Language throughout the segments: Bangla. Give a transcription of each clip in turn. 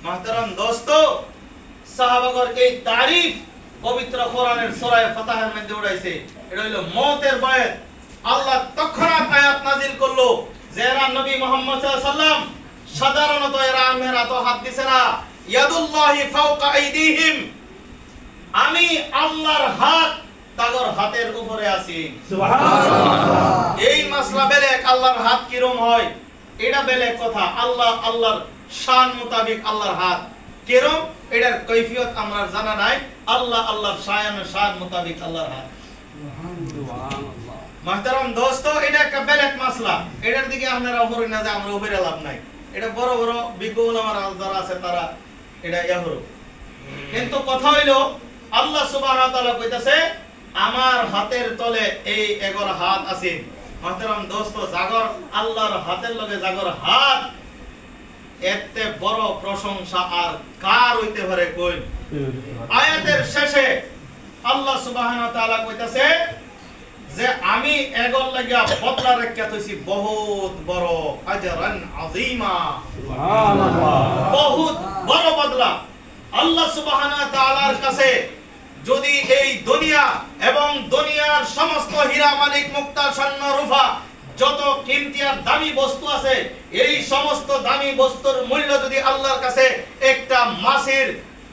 महतरम दोस्तों साहाबागण এই তারিফ পবিত্র কোরআনের সূরা ফাতহার মধ্যে উড়াইছে এটা হলো মওতের বায়াত আল্লাহ তখনই আয়াত নাযিল করলো যে এরা নবী মুহাম্মদ সাল্লাল্লাহু আলাইহি ওয়াসাল্লাম সাধারণত এরা আমেরা তো হাত দিছে না ইয়াদুল্লাহি ফাওকা আইদিহিম আমি আল্লাহর হাত তাগর হাতের উপরে আছি সুবহানাল্লাহ এই মাসলা বেলেক আল্লাহর হাত কিরকম হয় এটা বেলেগ কথা আল্লাহ আল্লাহর শান মোতাবেক আল্লাহর হাত কিরকম এটার কৈফিয়ত আমরা জানা নাই আল্লাহ আল্লাহর শান মোতাবেক আল্লাহর হাত সুবহানাল্লাহ محترم दोस्तों এটা একটা বেলেগ মাসলা এটার দিকে আপনারা উপরে না যায় আমরা উপরে লাভ নাই এটা বড় বড় বিজ্ঞ উলামারা যারা আছে তারা এটা ইয়াহরো কিন্তু কথা হইলো আল্লাহ সুবহানাহু ওয়া তাআলা কইতাছে আমার হাতের তলে এই 11 হাত আছে محترم दोस्तों জাগর আল্লাহর হাতের লগে জাগর হাত এতে বড় প্রশংসা আর কার হইতে পারে কই আয়াতের শেষে আল্লাহ সুবহানাহু ওয়া তাআলা কইতাছে যে আমি এগর লাগা বদলা রাখিয়া তইছি বহুত বড় আজরান আযীমা সুবহানাল্লাহ বহুত বড় বদলা আল্লাহ সুবহানাহু ওয়া তাআলার কাছে যদি এই দুনিয়া এবং দুনিয়ার সমস্ত হীরা মানিক মুক্তা স্বর্ণ রূপা যত কিমতি আর দামি বস্তু আছে এই সমস্ত দামি বস্তুর মূল্য যদি আল্লাহর কাছে একটা মাছের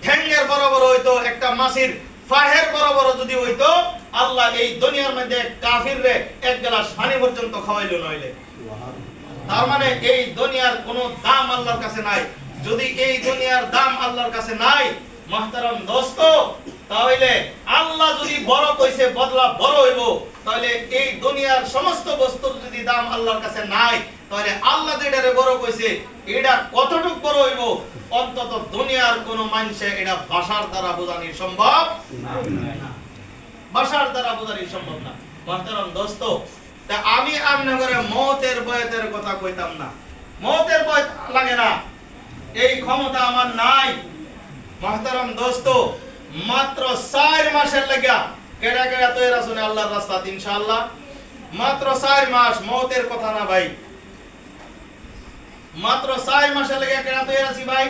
ঠ্যাঙ্গের বরাবর হইতো একটা মাছের ফাহের বরাবর যদি হইতো আল্লাহ এই দুনিয়ার মধ্যে কাফিররে এক গ্লাস পানি পর্যন্ত খাওয়াইলো নইলে তার মানে এই দুনিয়ার কোনো দাম আল্লাহর কাছে নাই যদি এই দুনিয়ার দাম আল্লাহর কাছে নাই محترم दोस्तों তাহলে আল্লাহ যদি বড় কইছে বদলা বড় হইব তাহলে এই দুনিয়ার সমস্ত বস্তুর যদি দাম আল্লাহর কাছে নাই তাহলে আল্লাহ যেটারে বড় কইছে এটা কতটুক বড় হইব অন্তত দুনিয়ার কোন মানুষে এটা ভাষার দ্বারা বোঝানো সম্ভব না ভাষার দ্বারা বোঝানো সম্ভব না محترم दोस्तों তা আমি আপনাদের মওতের বয়াতের কথা কইতাম না মওতের ভয় লাগে না এই ক্ষমতা আমার নাই محترم दोस्तों मात्र 4 মাসের লাগা কেডা কেডা তৈরা শুনে আল্লাহর রাস্তাত ইনশাআল্লাহ মাত্র 4 মাস মওতের কথা না ভাই মাত্র 4 মাসের লাগা কেডা তৈরা আছি ভাই